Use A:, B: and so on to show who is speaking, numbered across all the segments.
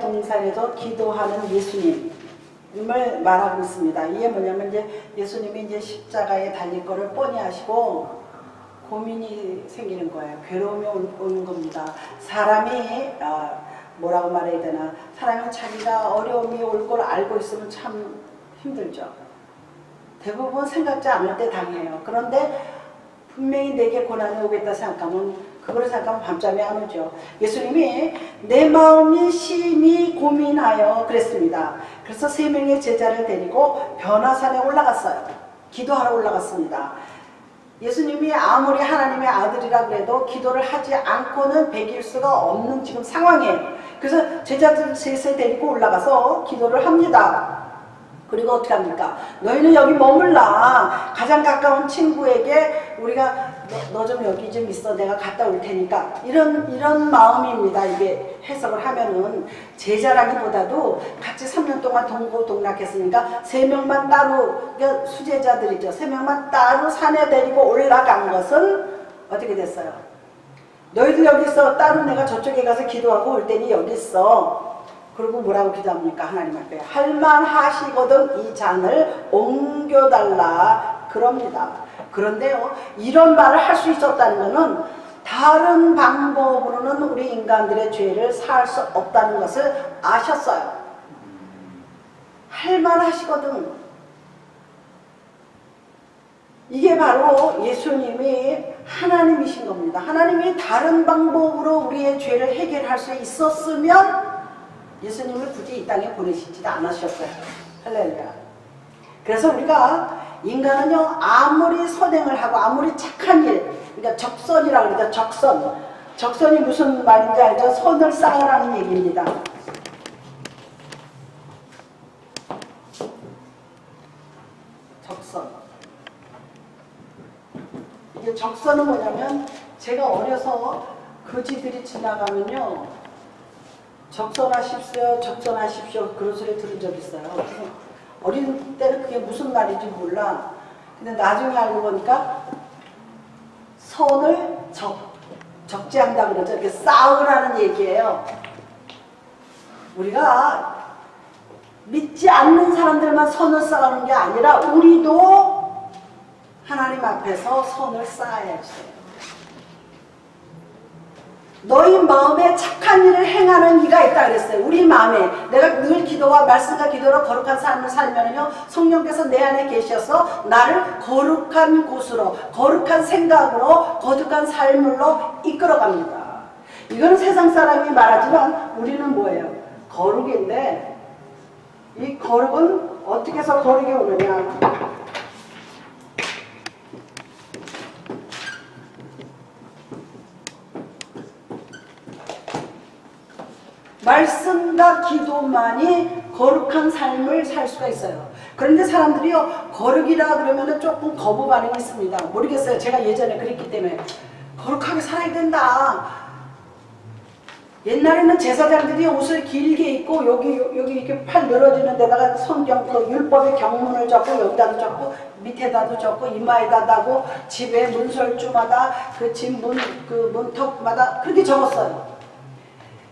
A: 동산에서 기도하는 예수님을 말하고 있습니다. 이게 뭐냐면 이제 예수님이 이제 십자가에 달릴 거를 뻔히 아시고 고민이 생기는 거예요. 괴로움이 오는 겁니다. 사람이 뭐라고 말해야 되나? 사람이 자기가 어려움이 올 걸 알고 있으면 참 힘들죠. 대부분 생각지 않을 때 당해요. 그런데 분명히 내게 고난이 오겠다 생각하면 그거를 생각하면 밤잠이 안 오죠. 예수님이 내 마음이 심히 고민하여 그랬습니다. 그래서 3명의 제자를 데리고 변화산에 올라갔어요. 기도하러 올라갔습니다. 예수님이 아무리 하나님의 아들이라 그래도 기도를 하지 않고는 배길 수가 없는 지금 상황이에요. 그래서 제자들 셋을 데리고 올라가서 기도를 합니다. 그리고 어떻게 합니까? 너희는 여기 머물라. 가장 가까운 친구에게 우리가 너 좀 여기 좀 있어. 내가 갔다 올 테니까. 이런 마음입니다. 이게 해석을 하면은 제자라기보다도 같이 3년 동안 동고동락했으니까 3명만 따로, 그러니까 수제자들이죠. 3명만 따로 산에 데리고 올라간 것은 어떻게 됐어요? 너희들 여기 있어. 따로 내가 저쪽에 가서 기도하고 올 테니 여기 있어. 그리고 뭐라고 기도합니까? 하나님 앞에 할만하시거든 이 잔을 옮겨달라 그럽니다. 그런데요, 이런 말을 할 수 있었다는 것은 다른 방법으로는 우리 인간들의 죄를 사할 수 없다는 것을 아셨어요. 할만하시거든. 이게 바로 예수님이 하나님이신 겁니다. 하나님이 다른 방법으로 우리의 죄를 해결할 수 있었으면 예수님을 굳이 이 땅에 보내시지도 않으셨어요. 할렐루야. 그래서 우리가 인간은요, 아무리 선행을 하고 아무리 착한 일, 그러니까 적선이라고 그러니까 적선. 적선이 무슨 말인지 알죠? 선을 쌓으라는 얘기입니다. 적선. 이게 적선은 뭐냐면 제가 어려서 거지들이 지나가면요, 적선하십시오, 적선하십시오 그런 소리 들은 적 있어요. 어린 때는 그게 무슨 말인지 몰라. 근데 나중에 알고 보니까 선을 적재한다 그러죠. 이렇게 쌓으라는 얘기예요. 우리가 믿지 않는 사람들만 선을 쌓는 게 아니라 우리도 하나님 앞에서 선을 쌓아야지. 너희 마음에 착한 일을 행하는 이가 있다 그랬어요. 우리 마음에 내가 늘 기도와 말씀과 기도로 거룩한 삶을 살면요, 성령께서 내 안에 계셔서 나를 거룩한 곳으로, 거룩한 생각으로, 거룩한 삶으로 이끌어갑니다. 이건 세상 사람이 말하지만 우리는 뭐예요? 거룩인데 이 거룩은 어떻게 해서 거룩이 오느냐? 말씀과 기도만이 거룩한 삶을 살 수가 있어요. 그런데 사람들이요, 거룩이라 그러면 조금 거부 반응이 있습니다. 모르겠어요. 제가 예전에 그랬기 때문에. 거룩하게 살아야 된다. 옛날에는 제사장들이 옷을 길게 입고 여기 이렇게 팔 늘어지는 데다가 성경, 율법의 경문을 적고 여기다도 적고 밑에다도 적고 이마에다 다고 집에 문설주마다 그 집 문턱마다 그렇게 적었어요.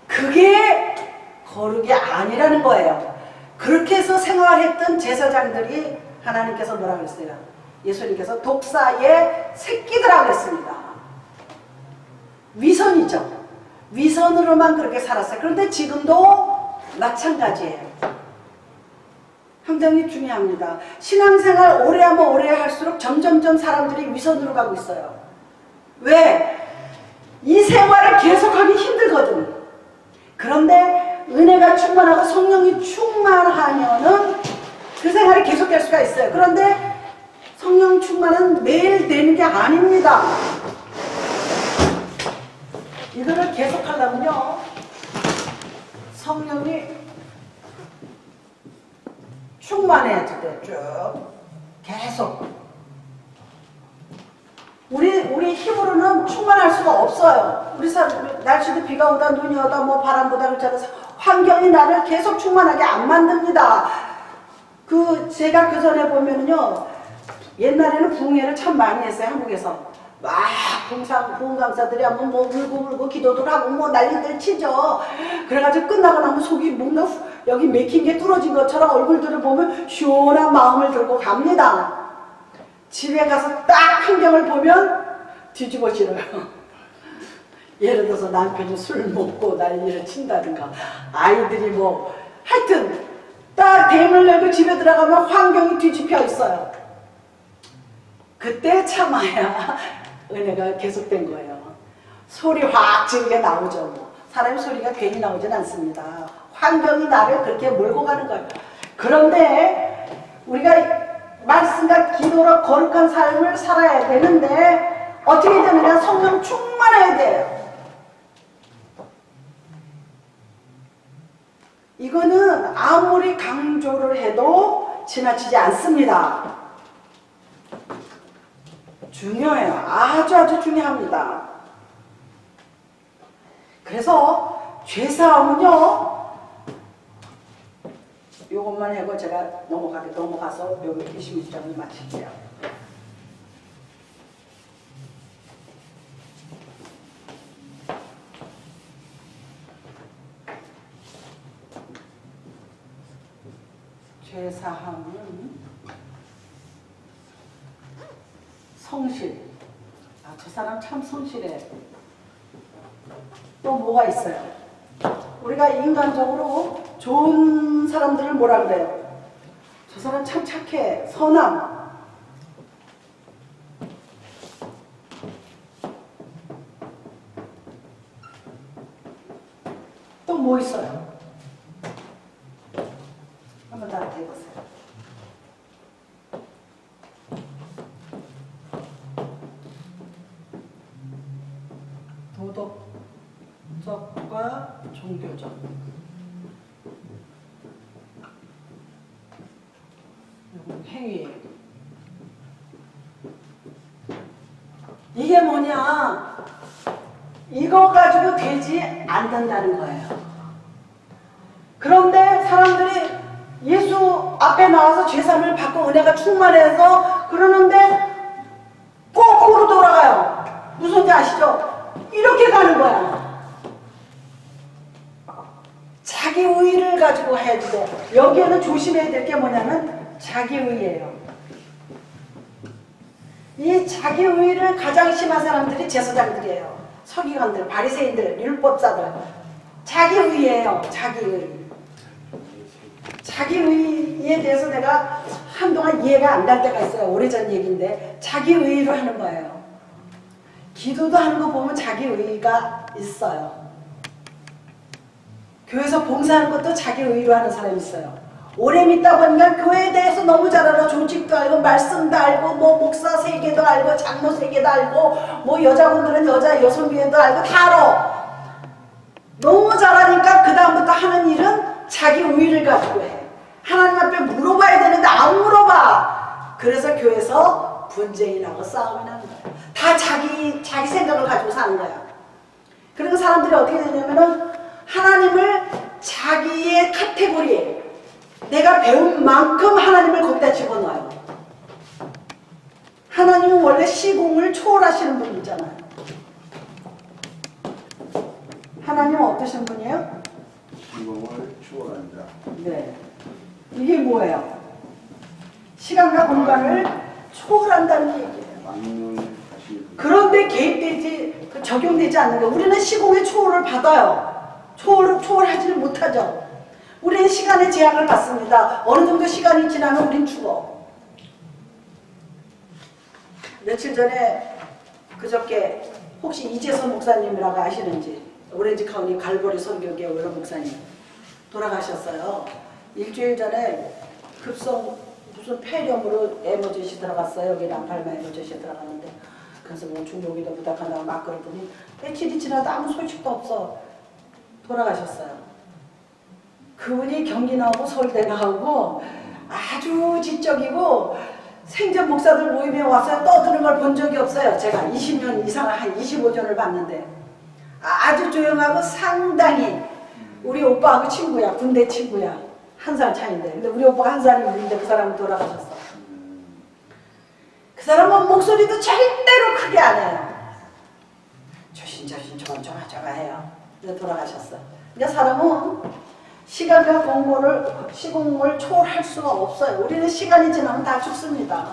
A: 그게 거룩이 아니라는 거예요. 그렇게 해서 생활했던 제사장들이 하나님께서 뭐라 그랬어요? 예수님께서 독사의 새끼들이라고 그랬습니다. 위선이죠. 위선으로만 그렇게 살았어요. 그런데 지금도 마찬가지예요. 굉장히 중요합니다. 신앙생활 오래 하면 오래 할수록 점점점 사람들이 위선으로 가고 있어요. 왜? 이 생활을 계속하기 힘들거든. 그런데 은혜가 충만하고 성령이 충만하면은 그 생활이 계속될 수가 있어요. 그런데 성령 충만은 매일 되는 게 아닙니다. 이거를 계속하려면요, 성령이 충만해야 돼. 쭉 계속. 우리 힘으로는 충만할 수가 없어요. 우리 날씨도 비가 오다 눈이 오다 뭐 바람 보다 그렇잖아요. 환경이 나를 계속 충만하게 안 만듭니다. 제가 그 전에 보면은요, 옛날에는 붕해를 참 많이 했어요. 한국에서. 막 부흥강사들이 하면 뭐 울고 기도들 하고 뭐 난리들 치죠. 그래가지고 끝나고 나면 속이 뭔가 여기 맥힌 게 뚫어진 것처럼 얼굴들을 보면 시원한 마음을 들고 갑니다. 집에 가서 딱 환경을 보면 뒤집어지어요. 예를 들어서 남편이 술 먹고 난리를 친다든가 아이들이 뭐 하여튼 딱 대문을 열고 집에 들어가면 환경이 뒤집혀 있어요. 그때 참아야 은혜가 계속된 거예요. 소리 확 지르게 나오죠. 뭐. 사람의 소리가 괜히 나오진 않습니다. 환경이 나를 그렇게 몰고 가는 거예요. 그런데 우리가 말씀과 기도로 거룩한 삶을 살아야 되는데 어떻게 되느냐? 성령 충만해야 돼요. 이거는 아무리 강조를 해도 지나치지 않습니다. 중요해요. 아주 중요합니다. 그래서 죄사함은요, 요것만 하고 제가 넘어가서 여기 26장을 마칠게요. 죄사함은 성실. 아, 저 사람 참 성실해. 또 뭐가 있어요? 우리가 인간적으로 좋은 사람들을 뭐라 그래요? 저 사람 참 착해. 선함. 또 뭐 있어요? 한번 나한테 해보세요. 도덕적과 종교적. 이건 행위예요. 이게 뭐냐? 이거 가지고 되지 않는다는 거예요. 그런데 사람들이 예수 앞에 나와서 죄사함을 받고 은혜가 충만해서 그러는데 거꾸로 돌아가요. 무슨지 아시죠? 이렇게 가는 거야. 자기 의의를 가지고 해야지 돼. 여기에는 조심해야 될 게 뭐냐면 자기 의의예요. 이 자기 의의를 가장 심한 사람들이 제사장들이에요. 서기관들, 바리새인들, 율법사들. 자기 의의예요. 자기 의의. 자기 의의에 대해서 내가 한동안 이해가 안 갈 때가 있어요. 오래전 얘기인데 자기 의의로 하는 거예요. 기도도 하는 거 보면 자기 의의가 있어요. 교회에서 봉사하는 것도 자기 의의로 하는 사람이 있어요. 오래 믿다 보니까 교회에 대해서 너무 잘 알아. 조직도 알고 말씀도 알고 뭐 목사 세계도 알고 장로 세계도 알고 뭐 여자분들은 여성교회도 알고 다 알아. 너무 잘하니까 그 다음부터 하는 일은 자기 의의를 가지고 해. 하나님 앞에 물어봐야 되는데 안 물어봐. 그래서 교회에서 분쟁이 나고 싸움이 나는 거야. 다 자기 생각을 가지고 사는 거야. 그리고 사람들이 어떻게 되냐면은 하나님을 자기의 카테고리에 내가 배운 만큼 하나님을 거기다 집어넣어요. 하나님은 원래 시공을 초월하시는 분이잖아요. 하나님은 어떠신 분이에요?
B: 시공을 초월한다.
A: 네. 이게 뭐예요? 시간과 공간을 초월한다는 얘기예요. 그런데 개입되지, 적용되지 않는 거. 우리는 시공의 초월을 받아요. 초월하지는 못하죠. 우리는 시간의 제약을 받습니다. 어느 정도 시간이 지나면 우린 죽어. 며칠 전에 그저께 혹시 이재선 목사님이라고 아시는지, 오렌지 카운티 갈보리 선교교회 목사님 돌아가셨어요. 일주일 전에 급성 무슨 폐렴으로 에머전시 들어갔어요. 여기 람팔마 에머전시 들어갔는데 그래서 뭐 중독이다 부탁한다고 막 그러더니 며칠이 지나도 아무 소식도 없어. 돌아가셨어요. 그분이 경기 나오고 서울대 나오고 아주 지적이고 생전 목사들 모임에 와서 떠드는 걸 본 적이 없어요. 제가 20년 이상 한 25년을 봤는데 아주 조용하고 상당히 우리 오빠하고 친구야. 군대 친구야. 한 살 차이인데. 근데 우리 오빠가 한 살이 있는데 그 사람은 돌아가셨어. 그 사람은 목소리도 절대로 크게 안 해요. 조심조심 조금조금 해요. 이제 돌아가셨어. 그러니까 사람은 시간과 시공을 초월할 수가 없어요. 우리는 시간이 지나면 다 죽습니다.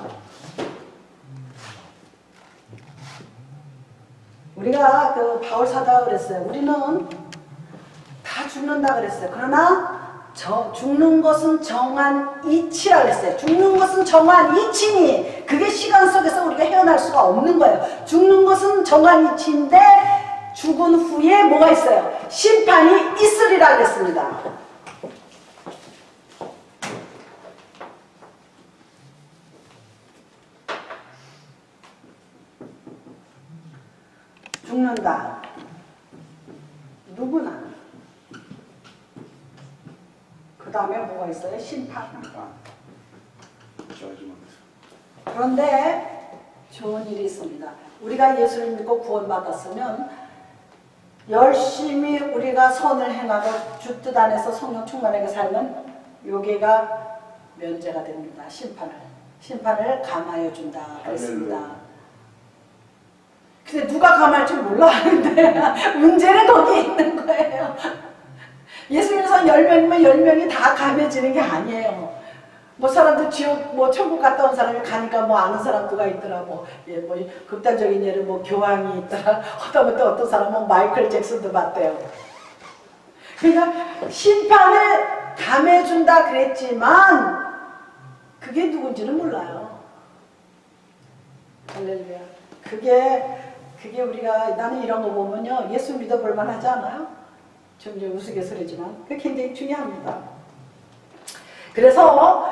A: 우리가 그 바울 사도가 그랬어요. 우리는 다 죽는다 그랬어요. 그러나 죽는 것은 정한 이치라 그랬어요. 죽는 것은 정한 이치니 그게 시간 속에서 우리가 헤어날 수가 없는 거예요. 죽는 것은 정한 이치인데 죽은 후에 뭐가 있어요? 심판이 있으리라 그랬습니다. 죽는다. 누구나. 그 다음에 뭐가 있어요? 심판. 그런데 좋은 일이 있습니다. 우리가 예수를 믿고 구원받았으면 열심히 우리가 선을 행하고 주 뜻 안에서 성령 충만하게 살면 요게가 면제가 됩니다. 심판을 감하여 준다 그랬습니다. 근데 누가 감할 줄 몰라 하는데 문제는 거기에 있는 거예요. 예수님께서 10명이면 10명이 다 감해지는 게 아니에요. 뭐 사람들 지옥 뭐 천국 갔다 온 사람이 가니까 뭐 아는 사람 누가 있더라고. 예, 뭐 극단적인 예를 뭐 교황이 있더라. 하다못해 어떤 사람은 마이클 잭슨도 봤대요. 그러니까 심판을 감해준다 그랬지만 그게 누군지는 몰라요. 할렐루야. 그게 우리가 나는 이런 거 보면요 예수 믿어볼 만하지 않아요? 좀 우스갯소리지만 그게 굉장히 중요합니다. 그래서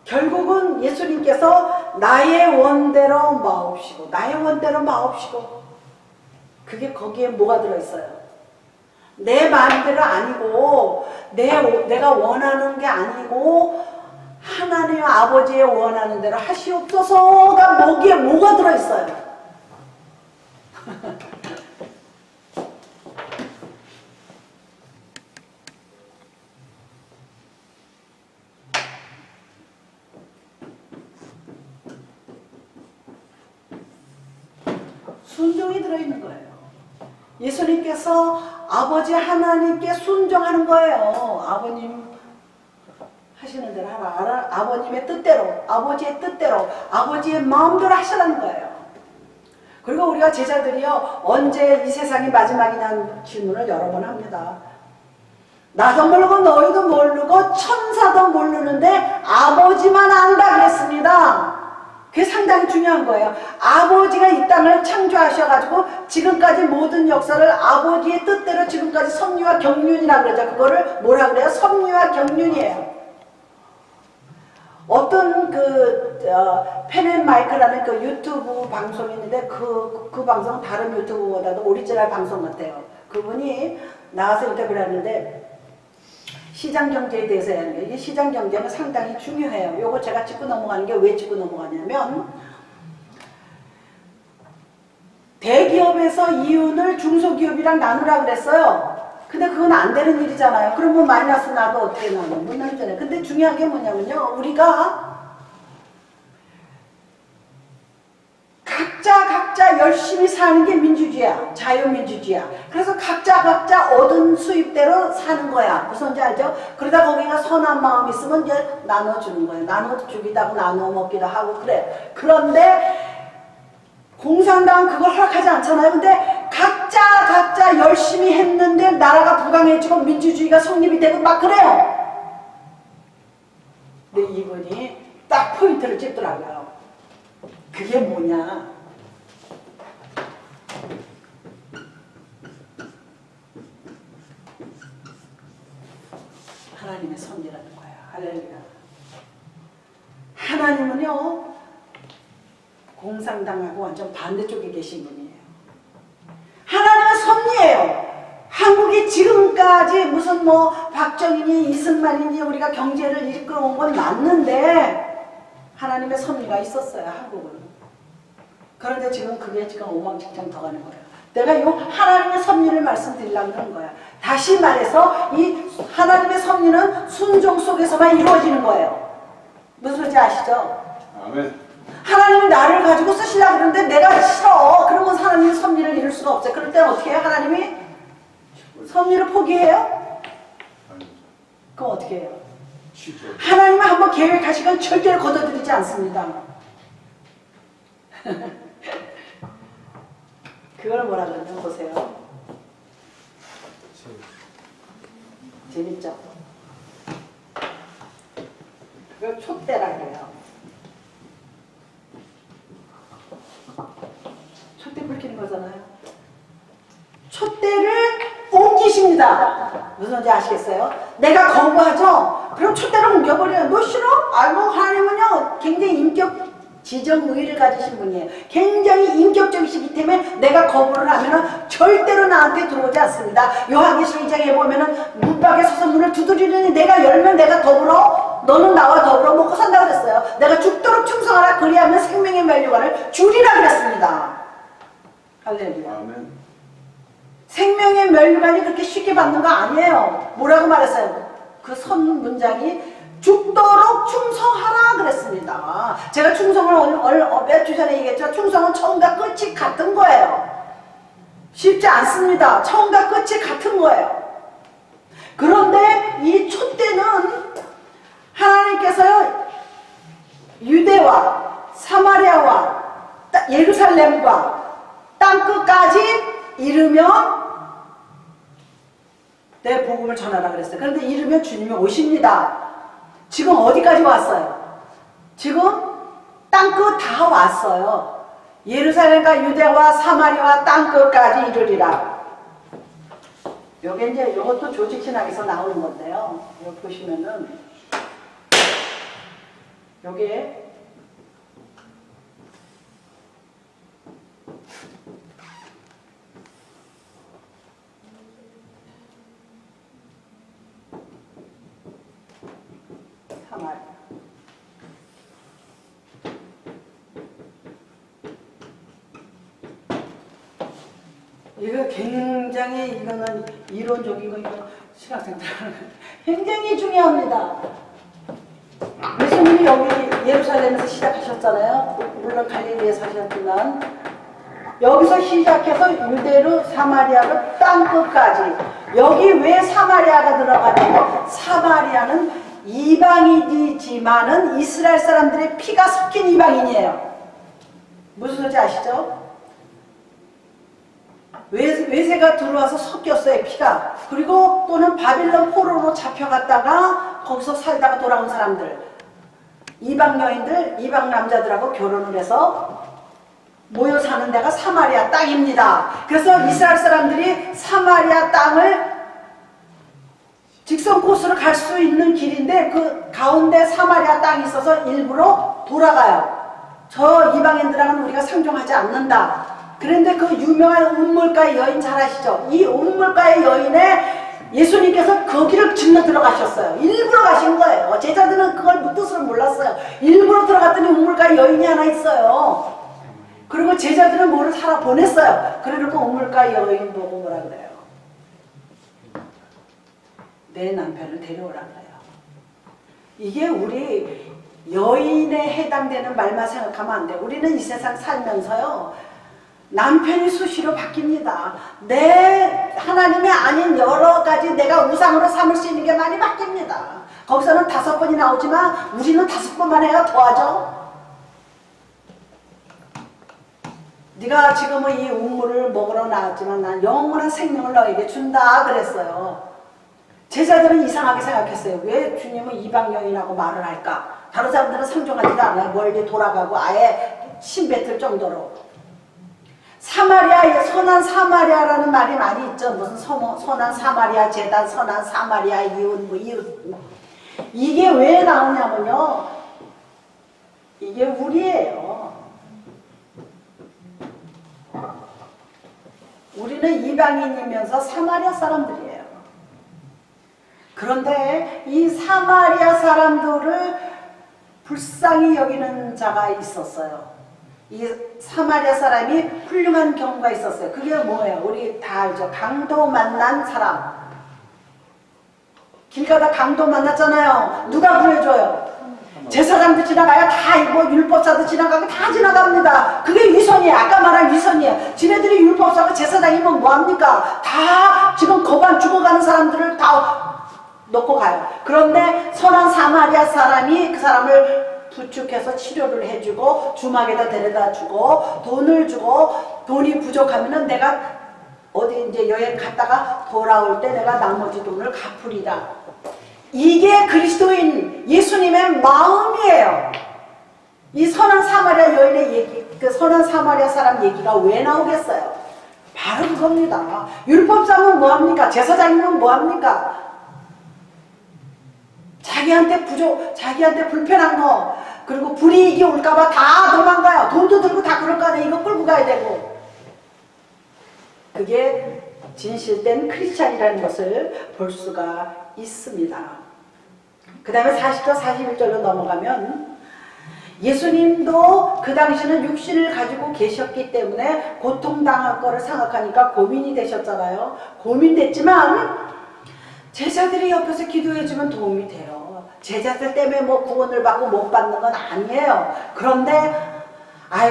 A: 결국은 예수님께서 나의 원대로 마옵시고 나의 원대로 마옵시고 그게 거기에 뭐가 들어있어요? 내 마음대로 아니고 내가 원하는 게 아니고 하나님 아버지의 원하는 대로 하시옵소서가 거기에 뭐가 들어있어요? 순종이 들어있는 거예요. 예수님께서 아버지 하나님께 순종하는 거예요. 아버님 하시는 대로 하라. 아버님의 뜻대로, 아버지의 뜻대로, 아버지의 마음대로 하시라는 거예요. 그리고 우리가 제자들이요, 언제 이 세상이 마지막이냐는 질문을 여러 번 합니다. 나도 모르고 너희도 모르고 천사도 모르는데 아버지만 안다 그랬습니다. 그게 상당히 중요한 거예요. 아버지가 이 땅을 창조하셔가지고 지금까지 모든 역사를 아버지의 뜻대로 지금까지 섭리와 경륜이라고 그러죠. 그거를 뭐라 그래요? 섭리와 경륜이에요. 어떤 펜앤마이크라는 그 유튜브 방송이 있는데 그 방송은 다른 유튜브보다도 오리지널 방송 같아요. 그분이 나와서 인터뷰를 하는데 시장경제에 대해서 하는 거예요. 이게 시장경제는 상당히 중요해요. 요거 제가 짚고 넘어가는 게 왜 짚고 넘어가냐면 대기업에서 이윤을 중소기업이랑 나누라 그랬어요. 근데 그건 안 되는 일이잖아요. 그러면 마이너스 나도 어떻게 나눠? 못 나누잖아요. 근데 중요한 게 뭐냐면요. 우리가 각자 열심히 사는 게 민주주의야. 자유민주주의야. 그래서 각자 얻은 수입대로 사는 거야. 무슨지 알죠? 그러다 거기가 선한 마음이 있으면 이제 나눠주는 거예요. 나눠주기도 하고 나눠 먹기도 하고 그래. 그런데 공산당은 그걸 허락하지 않잖아요. 근데 각자 열심히 했는데 나라가 부강해지고 민주주의가 성립이 되고 막 그래요. 근데 이분이 딱 포인트를 찝더라고요. 그게 뭐냐? 하나님의 섭리라는 거예요. 할렐루야. 하나님은요 공산당하고 완전 반대쪽에 계신 분이에요. 하나님은 섭리예요. 한국이 지금까지 무슨 뭐 박정희니 이승만이니 우리가 경제를 이끌어온 건 맞는데 하나님의 섭리가 있었어요. 한국은. 그런데 지금 그게 지금 엉망진창 더 가는 거예요. 내가 이 하나님의 섭리를 말씀드리려고 하는 거야. 다시 말해서 이 하나님의 섭리는 순종 속에서만 이루어지는 거예요. 무슨 소리인지 아시죠?
B: 아멘.
A: 하나님이 나를 가지고 쓰시려고 그러는데 내가 싫어. 그러면 하나님이 섭리를 이룰 수가 없어요. 그럴 때는 어떻게 해요? 하나님이 섭리를 포기해요? 그럼 어떻게 해요? 하나님은 한번 계획하신 건 절대로 거둬들이지 않습니다. 그걸 뭐라 그러냐 보세요. 재밌죠? 그걸 촛대라 그래요. 촛대 불키는 거잖아요. 촛대를 옮기십니다. 무슨 말인지 아시겠어요? 내가 거부하죠? 그럼 촛대를 옮겨버려요. 너 싫어? 아이고, 하나님은요 굉장히 인격 지정의를 가지신 분이에요. 굉장히 인격적이시기 때문에 내가 거부를 하면 절대로 나한테 들어오지 않습니다. 요한계시록 2장에 보면은 문 밖에 서서 문을 두드리더니 내가 열면 내가 더불어 너는 나와 더불어 먹고 산다고 그랬어요. 내가 죽도록 충성하라 그리하면 생명의 면류관을 주리라 그랬습니다. 할렐루야.
B: 아멘.
A: 생명의 면류관이 그렇게 쉽게 받는 거 아니에요. 뭐라고 말했어요? 그 선 문장이 죽도록 충성하라 그랬습니다. 제가 충성을 몇 주 전에 얘기했죠. 충성은 처음과 끝이 같은 거예요. 쉽지 않습니다. 처음과 끝이 같은 거예요. 그런데 이 촛대는 하나님께서 유대와 사마리아와 예루살렘과 땅끝까지 이르면 내 복음을 전하라 그랬어요. 그런데 이르면 주님이 오십니다. 지금 어디까지 왔어요? 지금 땅끝 다 왔어요. 예루살렘과 유대와 사마리아와 땅끝까지 이르리라. 요게 이제 요것도 조직신학에서 나오는 건데요. 여기 보시면은 요게 이거 굉장히 이거는 이론적인 거 이거 신학생들 굉장히 중요합니다. 예수님이 여기 예루살렘에서 시작하셨잖아요. 물론 갈릴리에 사셨지만 여기서 시작해서 유대로 사마리아로 땅끝까지. 여기 왜 사마리아가 들어가냐면 사마리아는 이방인이지만은 이스라엘 사람들의 피가 섞인 이방인이에요. 무슨 소리인지 아시죠? 외세가 들어와서 섞였어요, 피가. 그리고 또는 바빌론 포로로 잡혀갔다가 거기서 살다가 돌아온 사람들, 이방 여인들, 이방 남자들하고 결혼을 해서 모여 사는 데가 사마리아 땅입니다. 그래서 이스라엘 사람들이 사마리아 땅을 직선 코스로 갈 수 있는 길인데 그 가운데 사마리아 땅이 있어서 일부러 돌아가요. 저 이방인들하고는 우리가 상종하지 않는다. 그런데 그 유명한 운물가의 여인 잘 아시죠? 이 운물가의 여인에 예수님께서 거기를 질러 들어가셨어요. 일부러 가신 거예요. 제자들은 그걸 뜻을 몰랐어요. 일부러 들어갔더니 운물가의 여인이 하나 있어요. 그리고 제자들은 뭐를 살아 보냈어요. 그래놓고 운물가의 여인 보고 뭐라 그래요? 내 남편을 데려오라 그래요. 이게 우리 여인에 해당되는 말만 생각하면 안 돼요. 우리는 이 세상 살면서요. 남편이 수시로 바뀝니다. 내 하나님이 아닌 여러 가지 내가 우상으로 삼을 수 있는 게 많이 바뀝니다. 거기서는 5번이 나오지만 우리는 5번만 해야 더하죠. 네가 지금은 이 우물을 먹으러 나왔지만 난 영원한 생명을 너에게 준다 그랬어요. 제자들은 이상하게 생각했어요. 왜 주님은 이방 여인하고 말을 할까? 다른 사람들은 상종하지도 않아요. 멀리 돌아가고 아예 침뱉을 정도로. 사마리아, 선한 사마리아라는 말이 많이 있죠. 무슨 선한 사마리아 재단, 선한 사마리아 이웃, 이웃. 이게 왜 나오냐면요. 이게 우리예요. 우리는 이방인이면서 사마리아 사람들이에요. 그런데 이 사마리아 사람들을 불쌍히 여기는 자가 있었어요. 이 사마리아 사람이 훌륭한 경우가 있었어요. 그게 뭐예요? 우리 다 알죠. 강도 만난 사람. 길 가다 강도 만났잖아요. 누가 구해줘요? 제사장도 지나가요. 다 뭐 율법사도 지나가고 다 지나갑니다. 그게 위선이에요. 아까 말한 위선이에요. 지네들이 율법사고 제사장이면 뭐합니까? 다 지금 거반 죽어가는 사람들을 다 놓고 가요. 그런데 선한 사마리아 사람이 그 사람을 부축해서 치료를 해주고 주막에다 데려다 주고 돈을 주고, 돈이 부족하면은 내가 어디 이제 여행 갔다가 돌아올 때 내가 나머지 돈을 갚으리라. 이게 그리스도인 예수님의 마음이에요. 이 선한 사마리아 여인의 얘기, 그 선한 사마리아 사람 얘기가 왜 나오겠어요? 바로 그겁니다. 율법사면 뭐합니까? 제사장이면 뭐합니까? 자기한테 불편한 거, 그리고 불이익이 올까봐 다 도망가요. 돈도 들고 다 그럴 거 아니에요. 이거 끌고 가야 되고. 그게 진실된 크리스찬이라는 것을 볼 수가 있습니다. 그 다음에 40절 41절로 넘어가면, 예수님도 그 당시는 육신을 가지고 계셨기 때문에 고통당할 거를 생각하니까 고민이 되셨잖아요. 고민됐지만 제자들이 옆에서 기도해주면 도움이 돼요. 제자들 때문에 뭐 구원을 받고 못 받는 건 아니에요. 그런데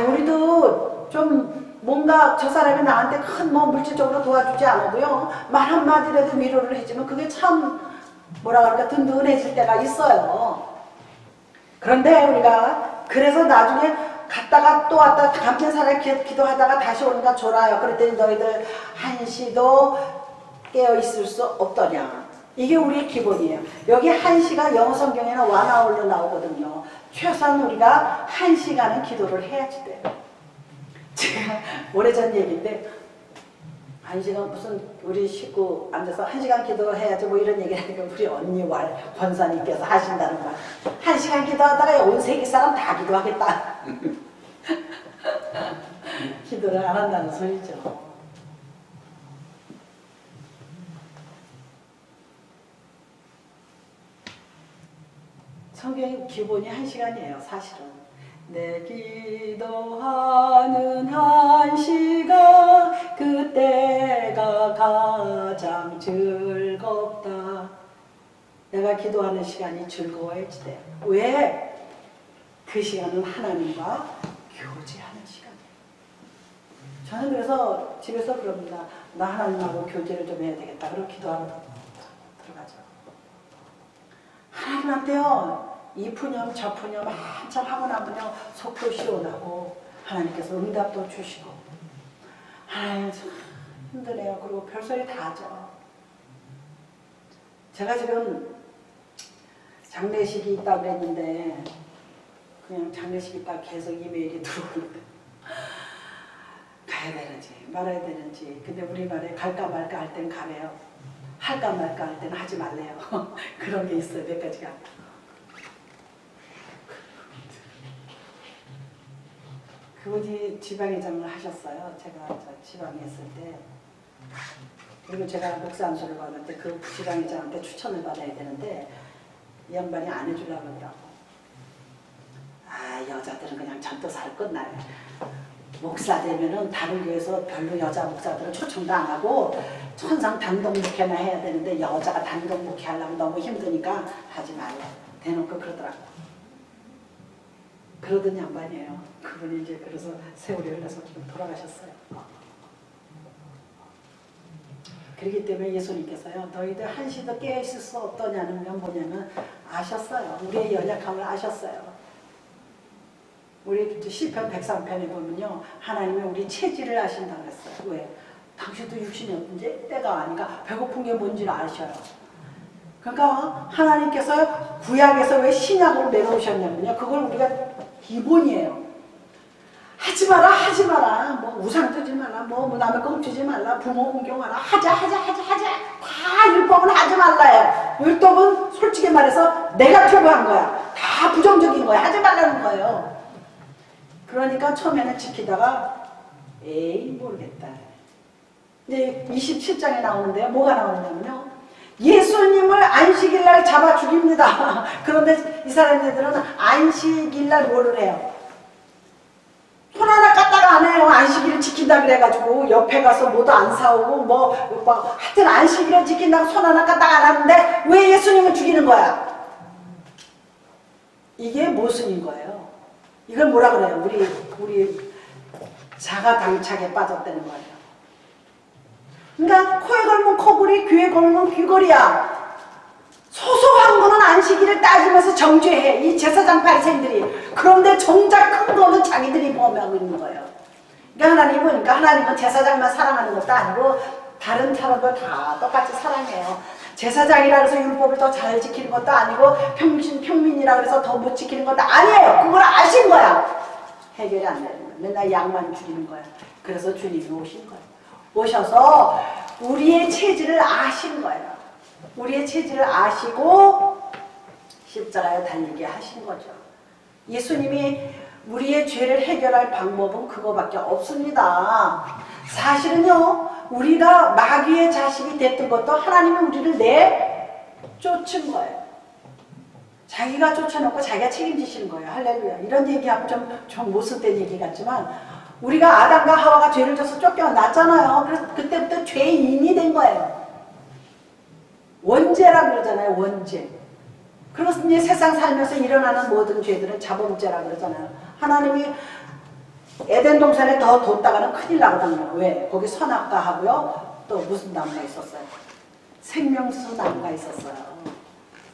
A: 우리도 좀 뭔가 저 사람이 나한테 큰 뭐 물질적으로 도와주지 않아도요, 말 한마디라도 위로를 해주면 그게 참 뭐라 그럴까 든든해질 때가 있어요. 그런데 우리가 그래서 나중에 갔다가 또 왔다 감탄 사람 기도하다가 다시 오니까 졸아요. 그랬더니 너희들 한시도 깨어있을 수 없더냐. 이게 우리의 기본이에요. 여기 한시가 영어 성경에는 원아울로 나오거든요. 최소한 우리가 1시간은 기도를 해야지 돼요. 제가 오래전 얘기인데, 1시간 무슨 우리 식구 앉아서 1시간 기도해야지 뭐 이런 얘기 하니까 우리 언니 권사님께서 하신다는 말. 1시간 기도하다가 온 세계 사람 다 기도하겠다. 기도를 안 한다는 소리죠. 성경의 기본이 1시간이에요, 사실은. 내 기도하는 1시간, 그때가 가장 즐겁다. 내가 기도하는 시간이 즐거워야지 돼. 왜? 그 시간은 하나님과 교제하는 시간이에요. 저는 그래서 집에서 그럽니다. 나 하나님하고 교제를 좀 해야 되겠다. 그리고 기도하러 들어가죠. 하나님한테요, 이 푸념 저 푸념 한참 하고 나면요 속도 시원하고 하나님께서 응답도 주시고, 참 힘드네요. 그리고 별소리 다 하죠. 제가 지금 장례식이 있다고 그랬는데 그냥 장례식이 딱 계속 이메일이 들어오는데 가야 되는지 말아야 되는지. 근데 우리 말에 갈까 말까 할 땐 가래요. 할까 말까 할 때는 하지 말래요. 그런 게 있어요, 몇 가지가. 그분이 지방회장을 하셨어요. 제가 지방에 있을 때. 그리고 제가 목사 안수를 받는데 그 지방회장한테 추천을 받아야 되는데 이 양반이 안 해주려고 그러더라고. 여자들은 그냥 전도사를 끝나요. 목사 되면은 다른 교회에서 별로 여자 목사들은 초청도 안 하고 천상 단독 목회나 해야 되는데 여자가 단독 목회 하려면 너무 힘드니까 하지 말래. 대놓고 그러더라고. 그러던 양반이에요. 그분이 이제 그래서 세월이 흘러서 지금 돌아가셨어요. 그렇기 때문에 예수님께서요, 너희들 한시도 깨어있을 수 없더냐는 건 뭐냐면 아셨어요. 우리의 연약함을 아셨어요. 우리 시편 103편에 보면요, 하나님이 우리 체질을 아신다고 그랬어요. 왜? 당신도 육신이 어떤지 때가 아니까 배고픈 게 뭔지를 아셔요. 그러니까 하나님께서 구약에서 왜 신약으로 내려오셨냐면요, 그걸 우리가 기본이에요. 하지 마라. 뭐 우상 뜨지 마라. 뭐 남의 거 훔치지 말라. 부모 공경하라. 하자. 다 율법은 하지 말라요. 율법은 솔직히 말해서 네거티브한 거야. 다 부정적인 거야. 하지 말라는 거예요. 그러니까 처음에는 지키다가 모르겠다. 이제 27장에 나오는데요. 뭐가 나오냐면요, 예수님을 안식일날 잡아 죽입니다. 그런데 이 사람들은 안식일날 뭐를 해요? 손 하나 까딱 안 해요. 안식일을 지킨다 그래가지고 옆에 가서 뭐도 안 사오고 뭐 하여튼 안식일을 지킨다고 손 하나 까딱 안 하는데 왜 예수님을 죽이는 거야? 이게 모순인 거예요. 이걸 뭐라 그래요? 우리 자가당착에 빠졌다는 거예요. 그러니까 코에 걸면 코걸이, 귀에 걸면 귀걸이야. 소소한 거는 안식일을 따지면서 정죄해. 이 제사장 바리새인들이. 그런데 정작 큰 거는 자기들이 범하고 있는 거예요. 그러니까 하나님은 제사장만 사랑하는 것도 아니고 다른 사람들 다 똑같이 사랑해요. 제사장이라 해서 율법을 더 잘 지키는 것도 아니고 평민이라 그래서 더 못 지키는 것도 아니에요. 그걸 아신 거야. 해결이 안 되는 거야. 맨날 양만 줄이는 거야. 그래서 주님이 오신 거예요. 오셔서 우리의 체질을 아신 거예요. 우리의 체질을 아시고 십자가에 달리게 하신 거죠. 예수님이 우리의 죄를 해결할 방법은 그거밖에 없습니다. 사실은요, 우리가 마귀의 자식이 됐던 것도 하나님이 우리를 내쫓은 거예요. 자기가 쫓아놓고 자기가 책임지시는 거예요. 할렐루야. 이런 얘기하면 좀 못쓸된 얘기 같지만 우리가 아담과 하와가 죄를 져서 쫓겨났잖아요. 그래서 그때부터 죄인이 된 거예요. 원죄라 그러잖아요. 원죄. 그래서 이제 세상 살면서 일어나는 모든 죄들은 자범죄라 그러잖아요. 하나님이 에덴 동산에 더 뒀다가는 큰일 나거든요. 왜? 거기 선악과 하고요. 또 무슨 나무가 있었어요? 생명수 나무가 있었어요.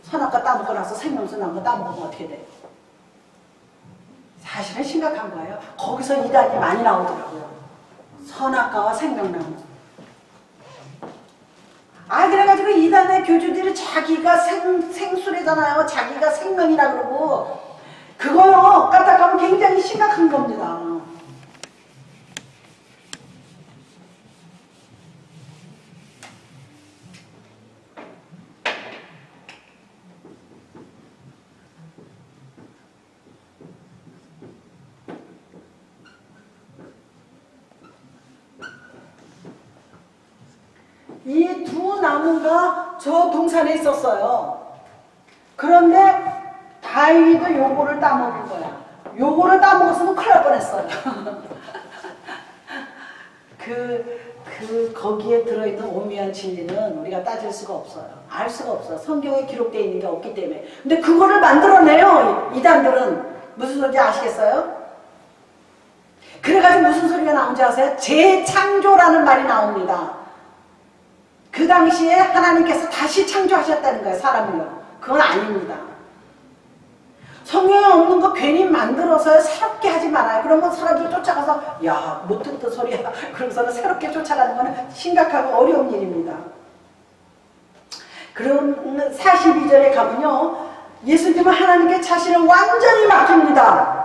A: 선악과 따먹고 나서 생명수 나무 따먹으면 어떻게 돼요? 사실은 심각한 거예요. 거기서 이단이 많이 나오더라고요. 선악과와 생명나무. 그래가지고 이단의 교주들이 자기가 생수래잖아요. 자기가 생명이라 그러고 그거요 까딱하면 굉장히 심각한 겁니다. 이 두 나무가 저 동산에 있었어요. 그런데 다행히도 요거를 따먹은 거야. 요거를 따먹었으면 큰일 날 뻔했어요. 거기에 들어있는 오묘한 진리는 우리가 따질 수가 없어요. 알 수가 없어요. 성경에 기록되어 있는 게 없기 때문에. 근데 그거를 만들어내요. 이단들은. 무슨 소리인지 아시겠어요? 그래가지고 무슨 소리가 나온지 아세요? 재창조라는 말이 나옵니다. 그 당시에 하나님께서 다시 창조하셨다는 거예요. 사람을요. 그건 아닙니다. 성경에 없는 거 괜히 만들어서 새롭게 하지 말아요. 그러면 사람들이 쫓아가서 야, 못 듣던 소리야. 그러면서 새롭게 쫓아가는 거는 심각하고 어려운 일입니다. 그럼 42절에 가면요. 예수님은 하나님께 자신을 완전히 맡깁니다.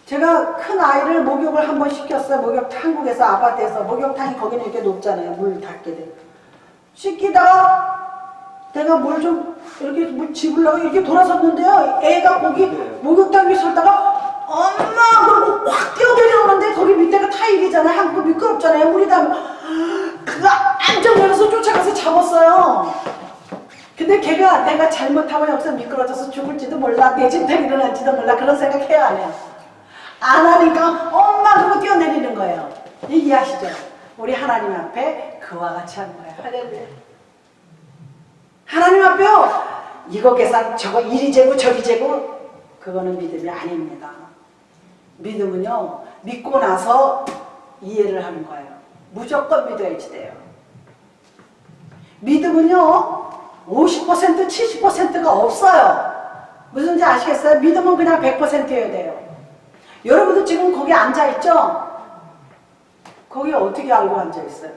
A: 제가 큰 아이를 목욕을 한번 시켰어요. 한국에서 아파트에서 목욕탕이 거기는 이렇게 높잖아요. 물 닿게 돼. 씻기다가 내가 물 좀 이렇게 물 집으려고 이렇게 돌아섰는데요. 애가 거기 목욕탕 위에 설다가 엄마 그러고 확 뛰어내려오는데 거기 밑에가 타일이잖아요. 한국 미끄럽잖아요. 물이 닿으면 그거 안정 열어서 쫓아가서 잡았어요. 근데 걔가 내가 잘못하면 여기서 미끄러져서 죽을지도 몰라. 내 진탕 일어날지도 몰라. 그런 생각해요 안 해요? 안 하니까 엄마 그러고 뛰어내리는 거예요. 이해하시죠? 우리 하나님 앞에 그와 같이 하는 거예요. 할렐루야. 하나님 앞에요. 이거 계산 저거 이리 재고 저리 재고 그거는 믿음이 아닙니다. 믿음은요. 믿고 나서 이해를 하는 거예요. 무조건 믿어야지 돼요. 믿음은요. 50% 70%가 없어요. 무슨지 아시겠어요? 믿음은 그냥 100%여야 돼요. 여러분도 지금 거기 앉아있죠? 거기 어떻게 알고 앉아있어요?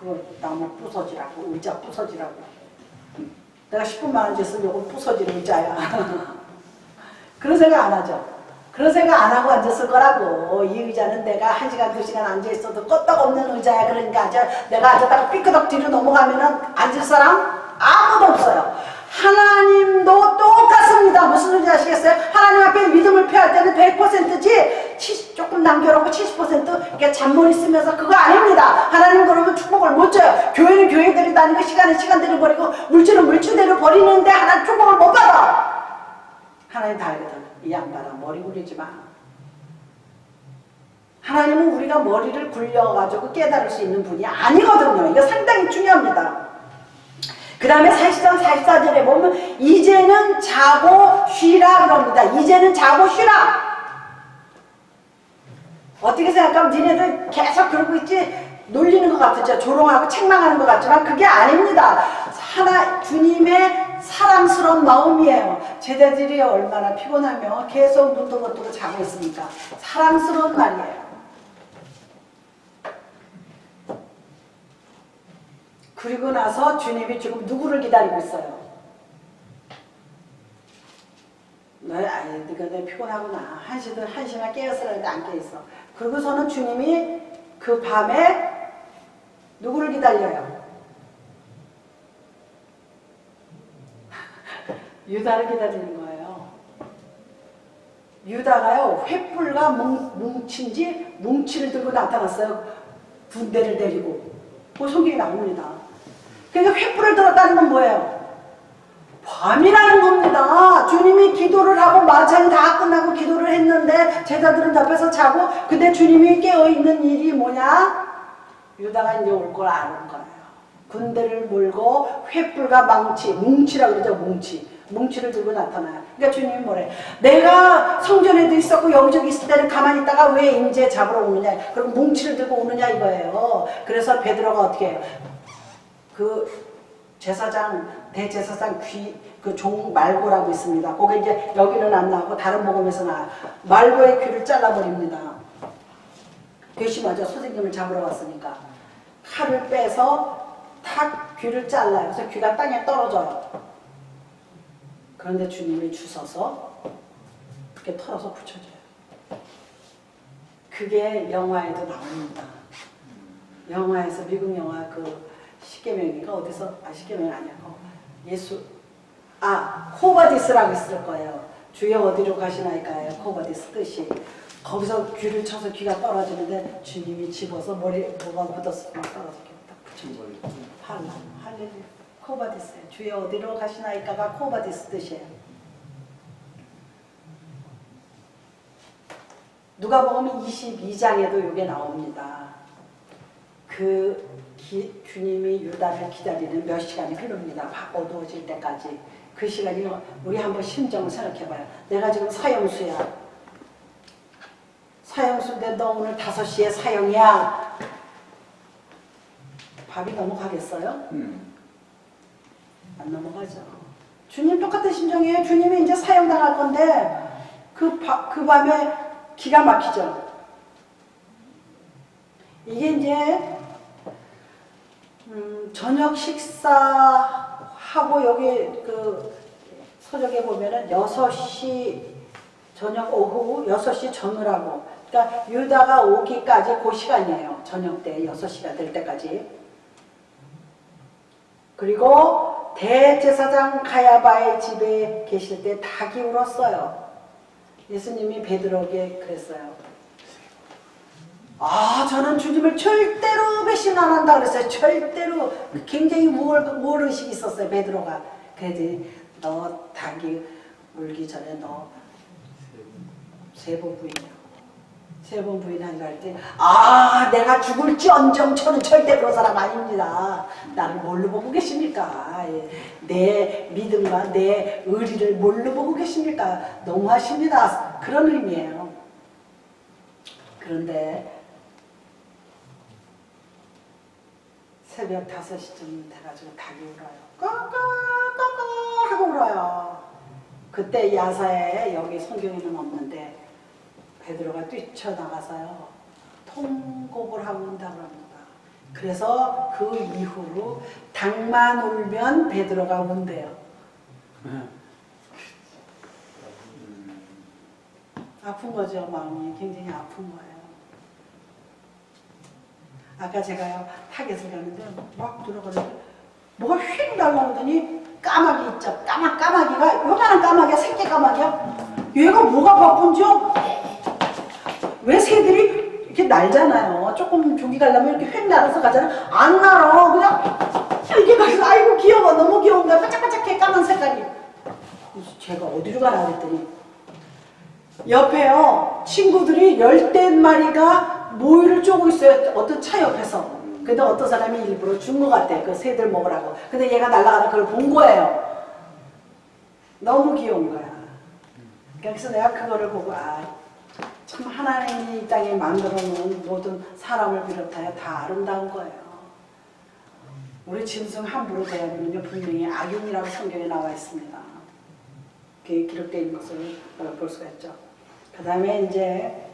A: 그거 나무 부서지라고, 의자 부서지라고. 내가 10분만 앉았으면 이거 부서질 의자야. 그런 생각 안 하죠? 그런 생각 안 하고 앉았을 거라고. 이 의자는 내가 1시간, 2시간 앉아있어도 끄떡없는 의자야. 그러니까 내가 앉았다가 삐끄덕 뒤로 넘어가면은 앉을 사람 아무도 없어요. 하나님도 똑같습니다. 무슨 소리인지 아시겠어요? 하나님 앞에 믿음을 표할 때는 100%지 조금 남겨놓고 70% 이렇게 잔머리 쓰면서 그거 아닙니다. 하나님 그러면 축복을 못 줘요. 교회는 교회대로 다니고 시간은 시간대로 버리고 물질은 물질대로 버리는데 하나님 축복을 못 받아. 하나님 다 알거든. 이 양반아 머리 굴리지 마. 하나님은 우리가 머리를 굴려가지고 깨달을 수 있는 분이 아니거든요. 이거 상당히 중요합니다. 그 다음에 43, 44절에 보면 이제는 자고 쉬라 그럽니다. 이제는 자고 쉬라. 어떻게 생각하면 니네들 계속 그러고 있지? 놀리는 것 같았죠. 조롱하고 책망하는 것 같지만 그게 아닙니다. 주님의 사랑스러운 마음이에요. 제자들이 얼마나 피곤하며 계속 눈도 못 뜨고 자고 있습니까? 사랑스러운 말이에요. 그리고 나서 주님이 지금 누구를 기다리고 있어요? 너가 내 피곤하구나. 한시나 깨었으라는데 안 깨있어. 그러고서는 주님이 그 밤에 누구를 기다려요? 유다를 기다리는 거예요. 유다가요, 횃불과 뭉치를 들고 나타났어요. 군대를 데리고. 그 성경에 나옵니다. 그러니까 횃불을 들었다는 건 뭐예요? 밤이라는 겁니다. 주님이 기도를 하고 마찬이 다 끝나고 기도를 했는데 제자들은 옆에서 자고, 근데 주님이 깨어있는 일이 뭐냐? 유다가 이제 올 걸 아는 거예요. 군대를 몰고 횃불과 뭉치라고 그러죠. 뭉치를 들고 나타나요. 그러니까 주님이 뭐래? 내가 성전에도 있었고 여기저기 있을 때는 가만히 있다가 왜 이제 잡으러 오느냐? 그럼 뭉치를 들고 오느냐 이거예요. 그래서 베드로가 어떻게 해요? 그 대제사장 그 종 말고라고 있습니다. 그게 이제 여기는 안 나오고 다른 복음에서 나와요. 말고의 귀를 잘라버립니다. 괘씸하죠. 선생님을 잡으러 왔으니까. 칼을 빼서 탁 귀를 잘라요. 그래서 귀가 땅에 떨어져요. 그런데 주님이 주셔서 그렇게 털어서 붙여줘요. 그게 영화에도 나옵니다. 영화에서 미국 영화 그 십계명인가 어디서 십계명 아니고 코바디스라고 있을 거예요. 주여 어디로 가시나이까요. 코바디스 뜻이. 거기서 귀를 쳐서 귀가 떨어지는데 주님이 집어서 뭐가 묻었으면 떨어지게 딱 붙여줘요. 할렐루야. 코바디스예요. 주여 어디로 가시나이까가 코바디스 뜻이에요. 누가복음 22장에도 이게 나옵니다. 주님이 유다를 기다리는 몇 시간이 흐릅니다. 어두워질 때까지. 그 시간이 우리 한번 심정을 생각해봐요. 내가 지금 사형수야. 사형수인데 너 오늘 5시에 사형이야. 밥이 넘어가겠어요? 안 넘어가죠. 주님 똑같은 심정이에요. 주님이 이제 사형당할 건데 그 밤에 기가 막히죠. 이게 이제 저녁 식사하고 여기 그 서적에 보면은 6시 저녁 오후 6시 전후라고. 그러니까 유다가 오기까지 그 시간이에요. 저녁 때 6시가 될 때까지. 그리고 대제사장 가야바의 집에 계실 때 닭이 울었어요. 예수님이 베드로에게 그랬어요. 저는 주님을 절대로 배신 안 한다 그랬어요. 절대로. 굉장히 우월의식이 있었어요. 베드로가. 그랬더니 너 닭이 울기 전에 너 3번 부인이라고. 3번 부인한다 할 때 내가 죽을지언정 저는 절대 그런 사람 아닙니다. 나를 뭘로 보고 계십니까? 내 믿음과 내 의리를 뭘로 보고 계십니까? 너무하십니다. 그런 의미예요. 그런데 새벽 5시쯤 돼가지고 닭이 울어요. 꺼꺼꺼꺼 하고 울어요. 그때 야사에 여기 성경에는 없는데 베드로가 뛰쳐나가서요. 통곡을 하고 온다고 합니다. 그래서 그 이후로 닭만 울면 베드로가 운대요. 아픈 거죠. 마음이 굉장히 아픈 거예요. 아까 제가요 타겟을 가는데 막 들어가는데 뭐가 휙 날라오더니 까마귀 있죠. 까마귀가 요만한 까마귀야. 새끼 까마귀야. 얘가 뭐가 바쁜지요? 왜 새들이 이렇게 날잖아요. 조금 조기 가려면 이렇게 휙 날아서 가잖아요. 안 날아. 그냥 이렇게 가서 아이고 귀여워. 너무 귀여운가. 반짝반짝해. 까만 색깔이. 그래서 제가 어디로 가나 그랬더니 옆에요 친구들이 10대 마리가 모이를 쪼고 있어요. 어떤 차 옆에서. 근데 어떤 사람이 일부러 준 것 같아. 그 새들 먹으라고. 근데 얘가 날아가는 그걸 본 거예요. 너무 귀여운 거야. 그래서 내가 그거를 보고 참 하나님이 이 땅에 만들어 놓은 모든 사람을 비롯하여 다 아름다운 거예요. 우리 짐승 함부로 대하면요 분명히 악인이라고 성경에 나와 있습니다. 그게 기록되어 있는 것을 볼 수가 있죠. 그 다음에 이제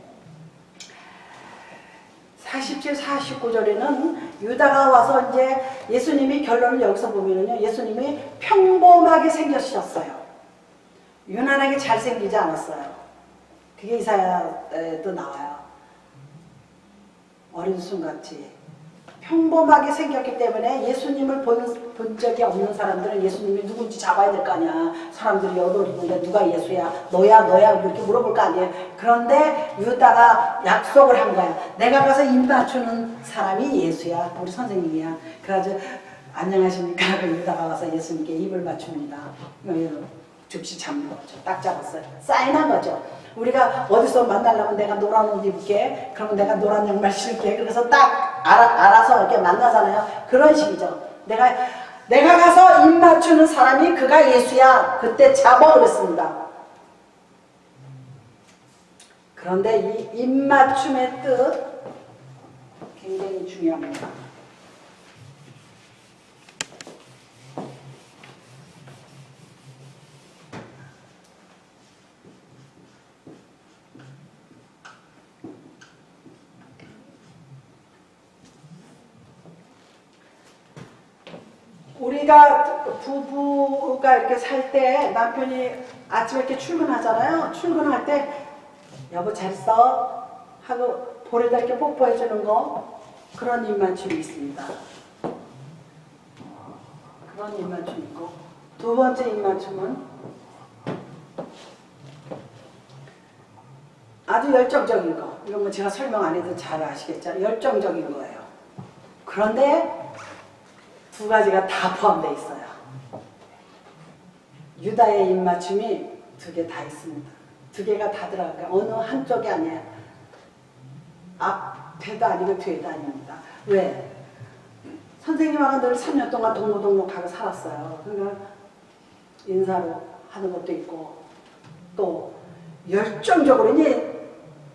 A: 47, 49절에는 유다가 와서 이제 예수님이 결론을 여기서 보면은요, 예수님이 평범하게 생겼었어요. 유난하게 잘생기지 않았어요. 그게 이사야에도 나와요. 어린 순같이 평범하게 생겼기 때문에 예수님을 본 적이 없는 사람들은 예수님이 누군지 잡아야 될 거 아니야. 사람들이 여덟인데 누가 예수야? 너야? 이렇게 물어볼 거 아니에요. 그런데 유다가 약속을 한 거야. 내가 가서 입 맞추는 사람이 예수야. 우리 선생님이야. 그래가지고 안녕하십니까? 유다가 가서 예수님께 입을 맞춥니다. 즉시 잡는 거죠. 딱 잡았어요. 사인한 거죠. 우리가 어디서 만나려면 내가 노란 옷 입을게. 그러면 내가 노란 양말 신을게. 그래서 딱 알아서 이렇게 만나잖아요. 그런 식이죠. 내가 가서 입 맞추는 사람이 그가 예수야. 그때 잡아 그랬습니다. 그런데 이 입 맞춤의 뜻 굉장히 중요합니다. 우리가 부부가 이렇게 살 때 남편이 아침에 이렇게 출근하잖아요. 출근할 때 여보 잘 있어? 하고 볼에다 이렇게 뽀뽀해 주는 거, 그런 입맞춤이 있습니다. 그런 입맞춤이 있고, 두 번째 입맞춤은 아주 열정적인 거. 이런 거 제가 설명 안 해도 잘 아시겠죠? 열정적인 거예요. 그런데 두 가지가 다 포함되어 있어요. 유다의 입맞춤이 두 개 다 있습니다. 두 개가 다 들어가요. 어느 한쪽이 아니에요. 앞에도 아니고 뒤에도 아닙니다. 왜? 선생님하고 늘 3년 동안 동고동락하고 살았어요. 그러니까 인사로 하는 것도 있고, 또 열정적으로 이제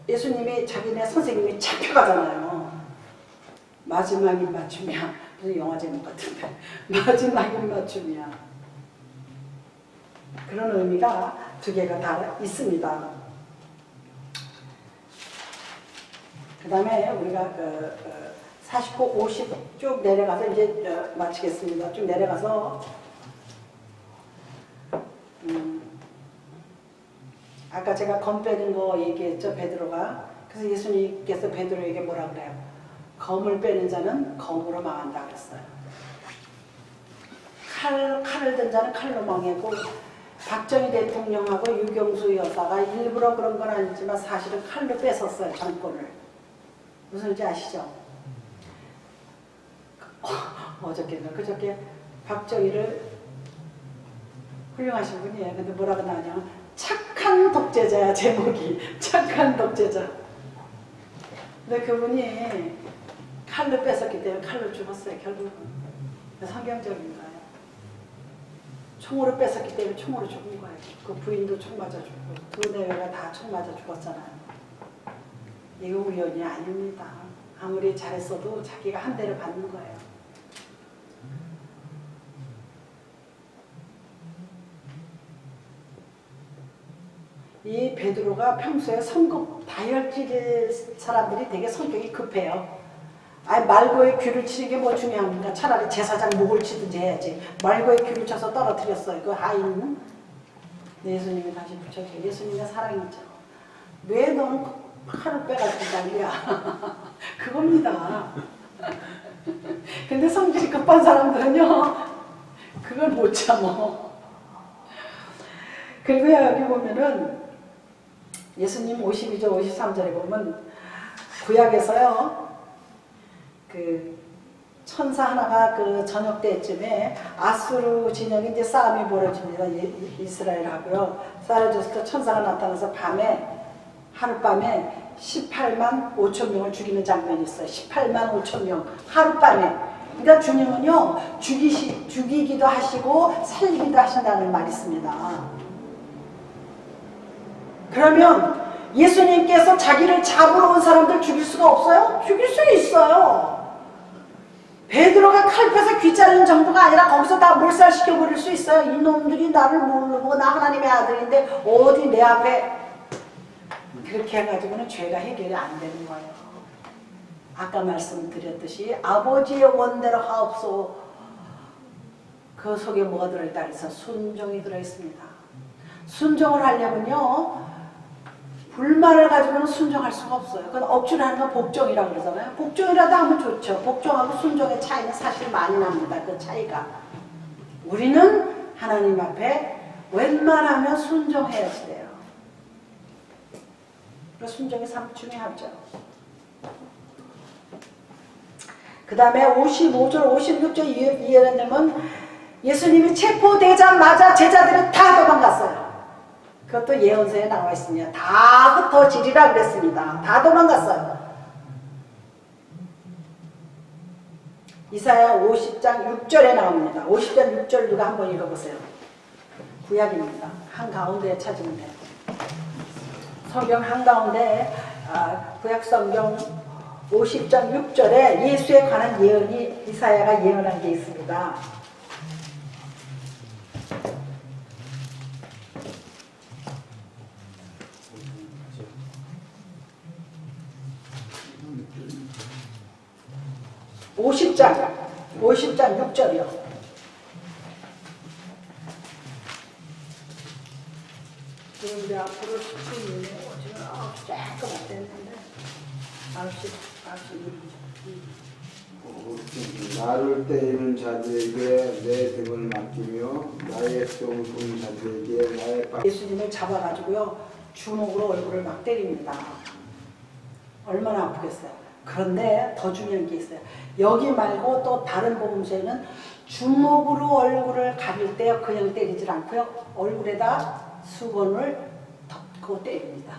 A: 예수님이 자기네 선생님이 잡혀가잖아요. 마지막 입맞춤이야. 무슨 영화 제목 같은데. 마지막 입맞춤이야. 그런 의미가 두 개가 다 있습니다. 그 다음에 우리가 49, 50 쭉 내려가서 이제 마치겠습니다. 쭉 내려가서 아까 제가 검 빼는 거 얘기했죠, 베드로가. 그래서 예수님께서 베드로에게 뭐라 그래요? 검을 빼는 자는 검으로 망한다 그랬어요. 칼을 든 자는 칼로 망하고, 박정희 대통령하고 유경수 여사가 일부러 그런 건 아니지만 사실은 칼로 뺏었어요, 정권을. 무슨 일인지 아시죠? 어저께인가 그저께 박정희를, 훌륭하신 분이에요. 근데 뭐라고 나오냐면 착한 독재자야, 제목이. 착한 독재자. 근데 그분이 칼로 뺏었기 때문에 칼로 죽었어요, 결국은. 성경적인 거예요. 총으로 뺏었기 때문에 총으로 죽은 거예요. 그 부인도 총 맞아 죽고, 두 내외가 다 총 맞아 죽었잖아요. 이거 우연이 아닙니다. 아무리 잘했어도 자기가 한 대를 받는 거예요. 이 베드로가 평소에 성급 다혈질 사람들이 되게 성격이 급해요. 말고의 귀를 치는 게 뭐 중요합니까? 차라리 제사장 목을 치든지 해야지. 말고의 귀를 쳐서 떨어뜨렸어요. 그 하인은. 예수님이 다시 붙여줘요. 예수님의 사랑이죠. 왜 너는 칼을 빼가지고 난리야? 그겁니다. 근데 성질이 급한 사람들은요, 그걸 못 참어. 그리고 여기 보면은 예수님 52절 53절에 보면 구약에서요, 그 천사 하나가 그 저녁 때쯤에 아수르 진영이 이제 싸움이 벌어집니다. 이스라엘하고요. 싸워져서 천사가 나타나서 밤에 하룻밤에 18만 5천 명을 죽이는 장면이 있어요. 18만 5천 명 하룻밤에. 그러니까 주님은요 죽이기도 하시고 살리기도 하신다는 말이 있습니다. 그러면 예수님께서 자기를 잡으러 온 사람들 죽일 수가 없어요? 죽일 수 있어요. 베드로가 칼펴서 귀 자르는 정도가 아니라 거기서 다 몰살시켜버릴 수 있어요. 이놈들이 나를 모르고 나 하나님의 아들인데 어디 내 앞에 그렇게 해가지고는 죄가 해결이 안 되는 거예요. 아까 말씀드렸듯이 아버지의 원대로 하옵소. 그 속에 뭐가 들어있다 그래서 순종이 들어있습니다. 순종을 하려면요 불만을 가지고는 순종할 수가 없어요. 그건 억지로 하는 건 복종이라고 그러잖아요. 복종이라도 하면 좋죠. 복종하고 순종의 차이는 사실 많이 납니다. 그 차이가. 우리는 하나님 앞에 웬만하면 순종해야지 돼요. 그 순종이 참 중요하죠. 그 다음에 55절 56절 이해를 되면 예수님이 체포되자마자 제자들이 다 도망갔어요. 그것도 예언서에 나와 있습니다. 다 흩어지리라 그랬습니다. 다 도망갔어요. 이사야 50장 6절에 나옵니다. 50장 6절 누가 한번 읽어보세요. 구약입니다. 한가운데에 찾으면 돼요. 성경 한가운데 구약 성경 50장 6절에 예수에 관한 예언이 이사야가 예언한 게 있습니다. (50장 6절이요) 지금 우리 앞으로 10분이네. 지금 9시 조금 안 됐는데 9시
B: 나를 때리는 자들에게 내 등을 맡기며 나의 수종을 부는 자들에게 나의
A: 예수님을 잡아가지고요 주먹으로 얼굴을 막 때립니다. 얼마나 아프겠어요. 그런데 더 중요한 게 있어요. 여기 말고 또 다른 복음서에는 주먹으로 얼굴을 가릴 때 그냥 때리질 않고요 얼굴에다 수건을 덮고 때립니다.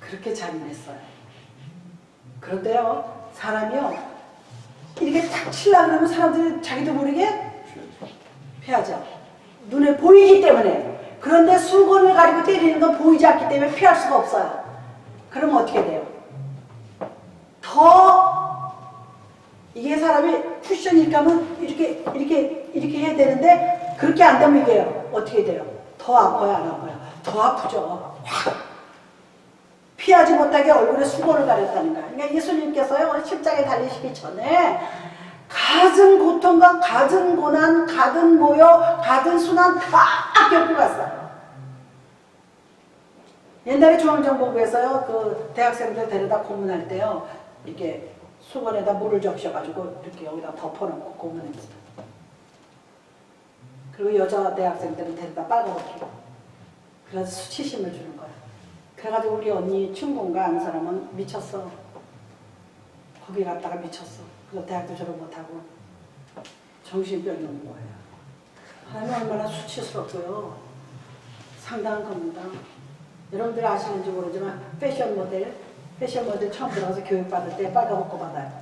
A: 그렇게 잔인했어요. 그런데요 사람이요 이렇게 딱 치려고 그러면 사람들이 자기도 모르게 피하죠. 눈에 보이기 때문에. 그런데 수건을 가리고 때리는 건 보이지 않기 때문에 피할 수가 없어요. 그러면 어떻게 돼요? 더 이게 사람이 쿠션이니까 하면 이렇게 해야 되는데 그렇게 안 되면 이게 어떻게 돼요? 더 아파요 안 아파요? 더 아프죠. 확 피하지 못하게 얼굴에 수건을 가렸다는 거예요. 그러니까 예수님께서요 십자가에 달리시기 전에 갖은 고통과 갖은 고난, 갖은 모욕, 갖은 순환 다 겪고 갔어요. 옛날에 중앙정보부에서요 그 대학생들 데려다 고문할 때요 이렇게 수건에다 물을 적셔가지고 이렇게 여기다 덮어놓고 고문했어요. 그리고 여자 대학생들은 데려다 빨가벗기고 그래서 수치심을 주는 거예요. 그래가지고 우리 언니 춘공가 하는 사람은 미쳤어. 거기 갔다가 미쳤어. 그래서 대학도 졸업 못하고 정신병이 오는 거예요. 하나님 얼마나 수치스럽고요. 상당한 겁니다. 여러분들 아시는지 모르지만 패션 모델 처음 들어가서 교육받을 때 빨가벗고 받아요.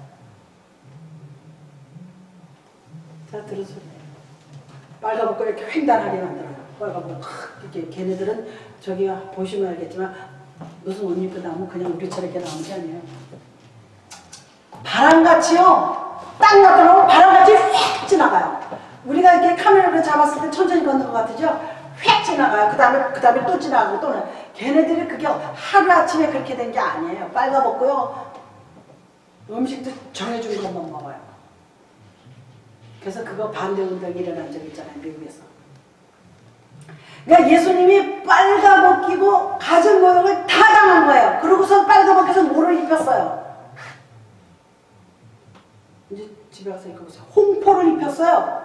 A: 자 들으세요. 빨가벗고 이렇게 횡단하게 만들어요. 빨가벗고 이렇게 걔네들은 저기 보시면 알겠지만 무슨 옷 입고 나오면 그냥 우리처럼 이렇게 나오는 게 아니에요. 바람같이요. 딱 나타나면 바람같이 휙 지나가요. 우리가 이렇게 카메라를 잡았을 때 천천히 걷는 것 같으죠? 휙 지나가요. 그 다음에 또 지나가고 또는 걔네들이 그게 하루아침에 그렇게 된 게 아니에요. 빨가벗고요. 음식도 정해준 것만 먹어요. 그래서 그거 반대운동이 일어난 적 있잖아요. 미국에서. 그러니까 예수님이 빨가벗기고 가진 모욕을 다 당한 거예요. 그러고서 빨가벗겨서 뭐를 입혔어요? 이제 집에 가서 읽어보세요. 홍포를 입혔어요.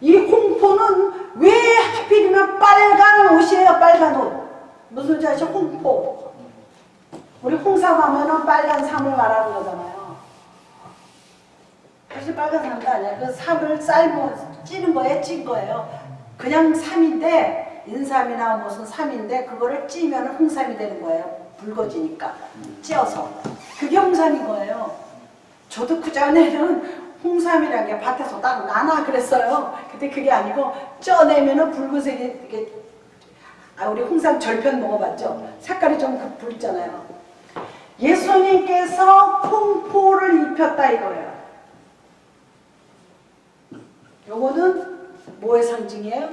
A: 이 홍포는 왜 하필이면 빨간 옷이에요? 빨간 옷. 무슨 옷인지 아시죠? 홍포. 우리 홍삼 하면은 빨간 삼을 말하는 거잖아요. 사실 빨간 삼도 아니야. 그 삼을 찌는 거예요. 찐 거예요. 그냥 삼인데 인삼이나 무슨 삼인데 그거를 찌면 홍삼이 되는 거예요. 붉어지니까 찌어서 그게 홍삼인 거예요. 저도 그 전에는 홍삼이라는 게 밭에서 따로 나나 그랬어요. 근데 그게 아니고 쪄내면은 붉은색이 이게 우리 홍삼 절편 먹어봤죠? 색깔이 좀 붉잖아요. 예수님께서 홍포를 입혔다 이거예요. 요거는 뭐의 상징이에요?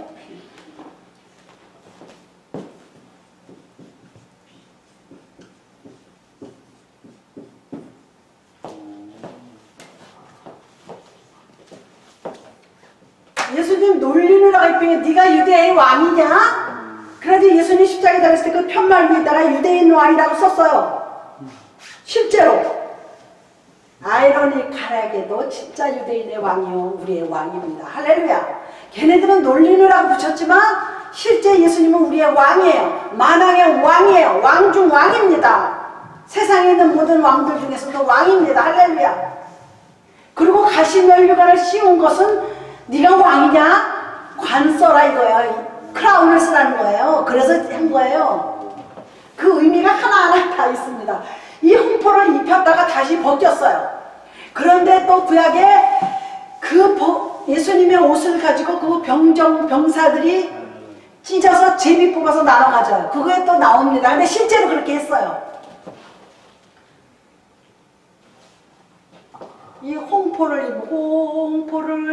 A: 예수님 놀리느라고 입힌 게 네가 유대의 왕이냐? 그래도 예수님 십자가에 달렸을 때 그 편말 위에다가 유대인 왕이라고 썼어요. 실제로. 아이러니컬하게도 진짜 유대인의 왕이요 우리의 왕입니다. 할렐루야. 걔네들은 놀리느라고 붙였지만 실제 예수님은 우리의 왕이에요. 만왕의 왕이에요. 왕 중 왕입니다. 세상에 있는 모든 왕들 중에서도 왕입니다. 할렐루야. 그리고 가시면류관을 씌운 것은 네가 왕이냐? 관 써라 이거야. 크라운을 쓰라는 거예요. 그래서 한 거예요. 그 의미가 하나하나 다 있습니다. 이 홍포를 입혔다가 다시 벗겼어요. 그런데 또 구약에 그 예수님의 옷을 가지고 그 병사들이 찢어서 제비 뽑아서 나눠 가져요. 그거에 또 나옵니다. 근데 실제로 그렇게 했어요. 이 홍포를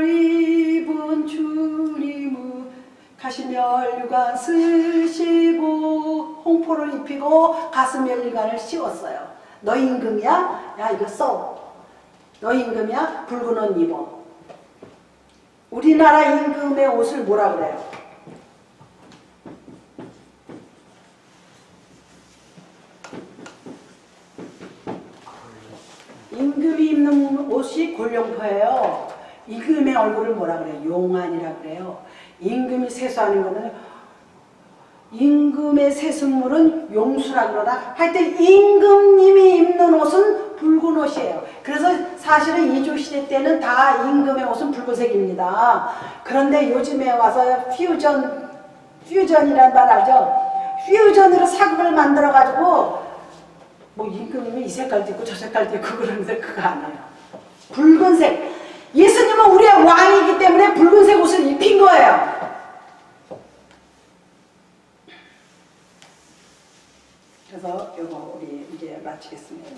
A: 입은 주님은 가시면류관 쓰시고 홍포를 입히고 가시면류관을 씌웠어요. 너 임금이야? 야 이거 써. 너 임금이야? 붉은 옷 입어. 우리나라 임금의 옷을 뭐라 그래요? 임금이 입는 옷이 골룡포예요. 임금의 얼굴을 뭐라 그래요? 용안이라 그래요. 임금이 세수하는 거는 임금의 세수물은 용수라 그러나 하여튼 임금님이 입는 옷은 붉은 옷이에요. 그래서 사실은 이조시대 때는 다 임금의 옷은 붉은색입니다. 그런데 요즘에 와서 퓨전이란 말 알죠? 퓨전으로 사극을 만들어 가지고 뭐 임금님이 이 색깔도 있고 저 색깔도 있고 그러는데 그거 아니에요. 붉은색. 예수님은 우리의 왕이기 때문에 붉은색 옷을 입힌 거예요. 그래서 이거 우리 이제 마치겠습니다.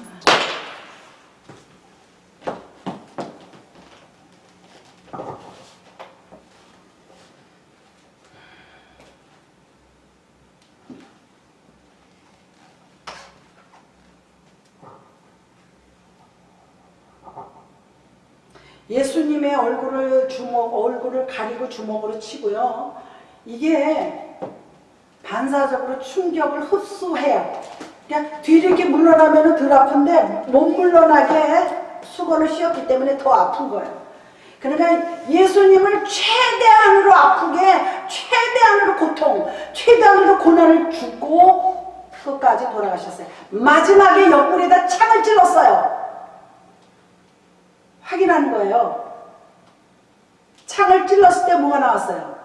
A: 예수님의 얼굴을 가리고 주먹으로 치고요. 이게 반사적으로 충격을 흡수해요. 그냥 뒤로 이렇게 물러나면 덜 아픈데 못 물러나게 수건을 씌웠기 때문에 더 아픈 거예요. 그러니까 예수님을 최대한으로 아프게, 최대한으로 고통, 최대한으로 고난을 주고 끝까지 돌아가셨어요. 마지막에 옆구리에다 창을 찔렀어요. 확인하는 거예요. 창을 찔렀을 때 뭐가 나왔어요?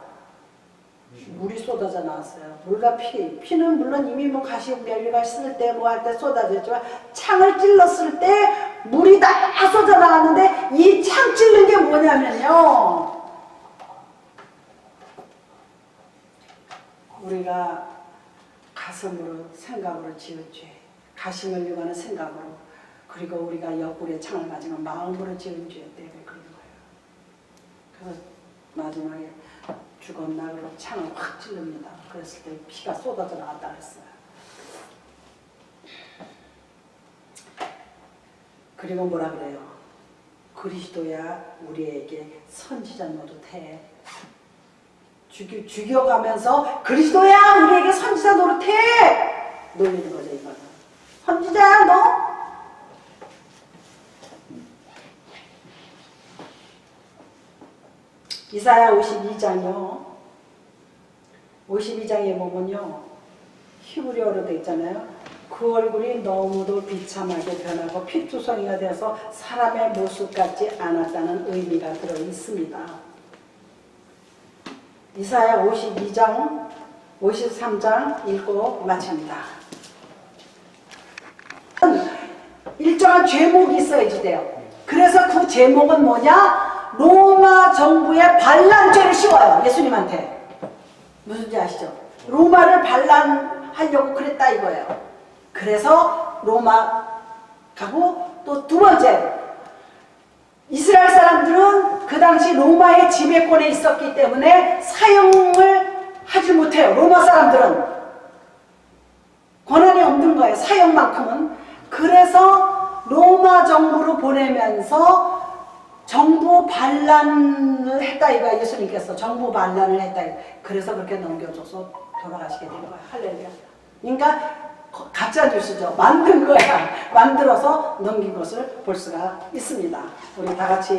A: 물이 쏟아져 나왔어요. 물과 피는 물론 이미 뭐 가시면류관 쓸 때 뭐 할 때 쏟아졌지만 창을 찔렀을 때 물이 다 쏟아 나왔는데 이 창 찔른 게 뭐냐면요. 우리가 가슴으로 생각으로 지은 죄, 가시면류관은 생각으로, 그리고 우리가 옆구리에 창을 맞으면 마음으로 지은 죄 때문에 그런 거예요. 그래서 마지막에 죽었나 그러고 창을 확 찌릅니다. 그랬을 때 피가 쏟아져 나왔다 그랬어요. 그리고 뭐라 그래요? 그리스도야 우리에게 선지자 노릇해. 죽여가면서 그리스도야 우리에게 선지자 노릇해! 놀리는 거죠 이거는. 선지자야 너? 이사야 52장이요. 52장에 보면요. 히브리어로 되어 있잖아요. 그 얼굴이 너무도 비참하게 변하고 피투성이가 되어서 사람의 모습 같지 않았다는 의미가 들어 있습니다. 이사야 52장 53장 읽고 마칩니다. 일정한 제목이 있어야지 돼요. 그래서 그 제목은 뭐냐? 로마 정부의 반란죄를 씌워요. 예수님한테. 무슨지 아시죠? 로마를 반란하려고 그랬다 이거예요. 그래서 로마 가고 또 두 번째, 이스라엘 사람들은 그 당시 로마의 지배권에 있었기 때문에 사형을 하지 못해요. 로마 사람들은 권한이 없는 거예요. 사형만큼은. 그래서 로마 정부로 보내면서 정부 반란을 했다 이거야. 예수님께서 정부 반란을 했다 이거야. 그래서 그렇게 넘겨줘서 돌아가시게 된 거야. 할렐루야. 그러니까 가짜 뉴스죠. 만든 거야. 만들어서 넘긴 것을 볼 수가 있습니다. 우리 다 같이